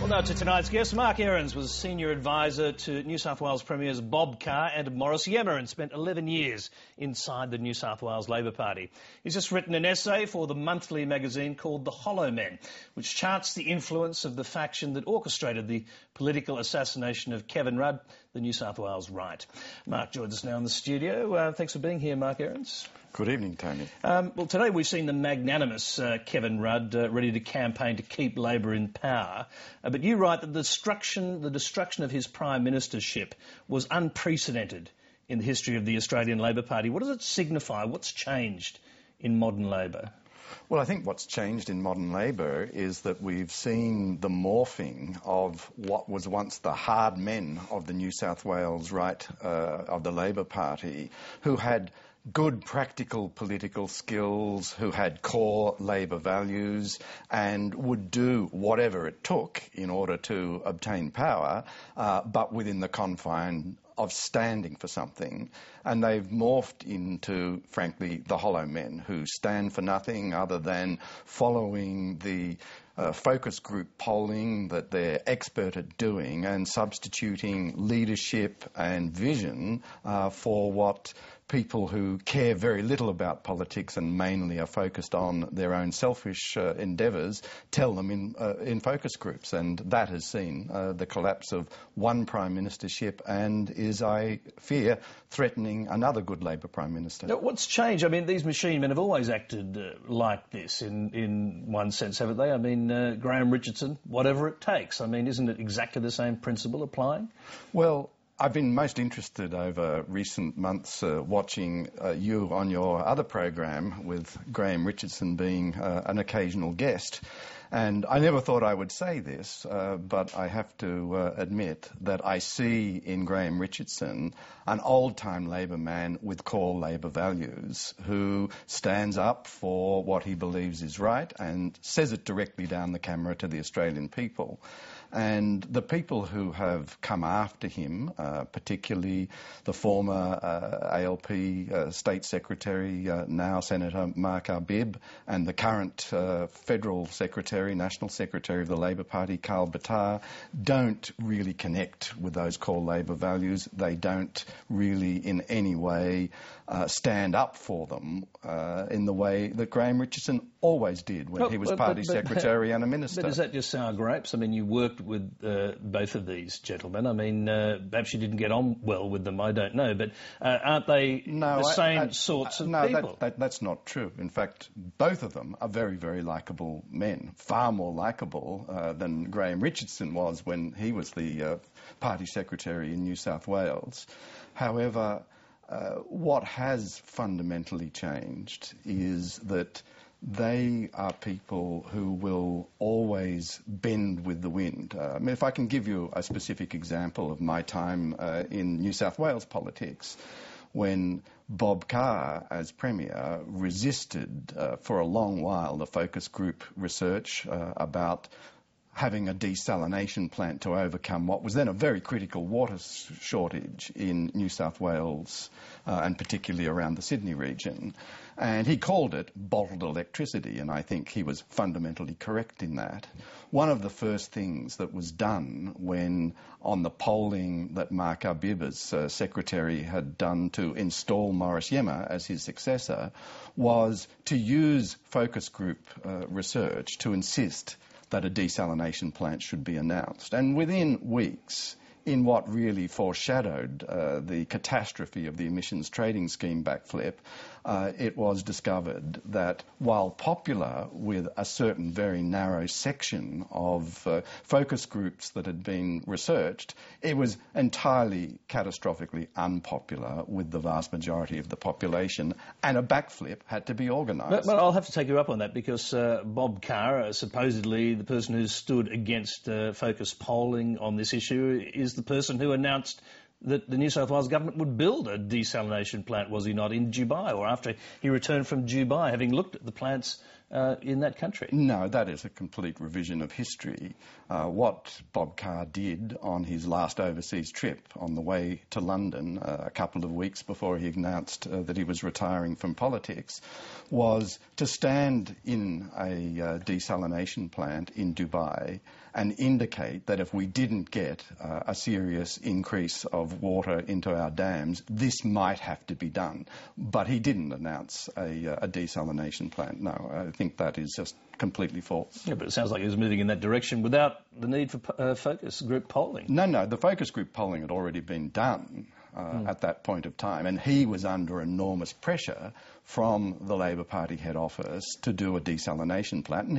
Well, now to tonight's guest. Mark Ahrens was senior advisor to New South Wales Premiers Bob Carr and Morris Yemma and spent 11 years inside the New South Wales Labor Party. He's just written an essay for the monthly magazine called the Hollowmen, which charts the influence of the faction that orchestrated the political assassination of Kevin Rudd, the New South Wales right. Mark joins us now in the studio. Thanks for being here, Mark Ahrens. Good evening, Tony. Well, today we've seen the magnanimous Kevin Rudd ready to campaign to keep Labor in power. But you write that the destruction of his prime ministership was unprecedented in the history of the Australian Labor Party. What does it signify? What's changed in modern Labor? Well, I think what's changed in modern Labor is that we've seen the morphing of what was once the hard men of the New South Wales right of the Labor Party, who had good practical political skills, who had core Labor values and would do whatever it took in order to obtain power, but within the confine of standing for something. And they've morphed into, frankly, the Hollowmen, who stand for nothing other than following the focus group polling that they're expert at doing and substituting leadership and vision for what people who care very little about politics and mainly are focused on their own selfish endeavours tell them in focus groups. And that has seen the collapse of one prime ministership and is, I fear, threatening another good Labor prime minister. Now, what's changed? I mean, these machine men have always acted like this in one sense, haven't they? I mean, Graham Richardson, whatever it takes. I mean, isn't it exactly the same principle applying? Well, I've been most interested over recent months watching you on your other program with Graham Richardson being an occasional guest. And I never thought I would say this, but I have to admit that I see in Graham Richardson an old-time Labor man with core Labor values who stands up for what he believes is right and says it directly down the camera to the Australian people. And the people who have come after him, particularly the former ALP State Secretary, now Senator Mark Arbib, and the current Federal Secretary, National Secretary of the Labor Party, Carr, don't really connect with those core Labor values. They don't really in any way stand up for them in the way that Graham Richardson always did when he was Party Secretary and a Minister. But is that just sour grapes? I mean, you worked with both of these gentlemen. I mean, perhaps you didn't get on well with them, I don't know, but aren't they the same sorts of people? No, that's not true. In fact, both of them are very, very likeable men, far more likeable than Graham Richardson was when he was the Party Secretary in New South Wales. However, what has fundamentally changed is that they are people who will always bend with the wind. I mean, if I can give you a specific example of my time in New South Wales politics, when Bob Carr, as Premier, resisted for a long while the focus group research about having a desalination plant to overcome what was then a very critical water shortage in New South Wales and particularly around the Sydney region. And he called it bottled electricity, and I think he was fundamentally correct in that. One of the first things that was done when, on the polling that Mark Arbib as Secretary had done to install Morris Yemma as his successor, was to use focus group research to insist that a desalination plant should be announced. And within weeks, in what really foreshadowed the catastrophe of the emissions trading scheme backflip, it was discovered that while popular with a certain very narrow section of focus groups that had been researched, it was entirely catastrophically unpopular with the vast majority of the population, and a backflip had to be organised. But I'll have to take you up on that because Bob Carr, supposedly the person who stood against focus polling on this issue, is the person who announced that the New South Wales government would build a desalination plant, was he not, in Dubai, or after he returned from Dubai, having looked at the plants in that country. No, that is a complete revision of history. What Bob Carr did on his last overseas trip on the way to London a couple of weeks before he announced that he was retiring from politics was to stand in a desalination plant in Dubai and indicate that if we didn't get a serious increase of water into our dams, this might have to be done. But he didn't announce a desalination plant. No, I think that is just completely false. Yeah, but it sounds like he was moving in that direction without the need for focus group polling. No, the focus group polling had already been done at that point of time, and he was under enormous pressure from the Labor Party head office to do a desalination plant. And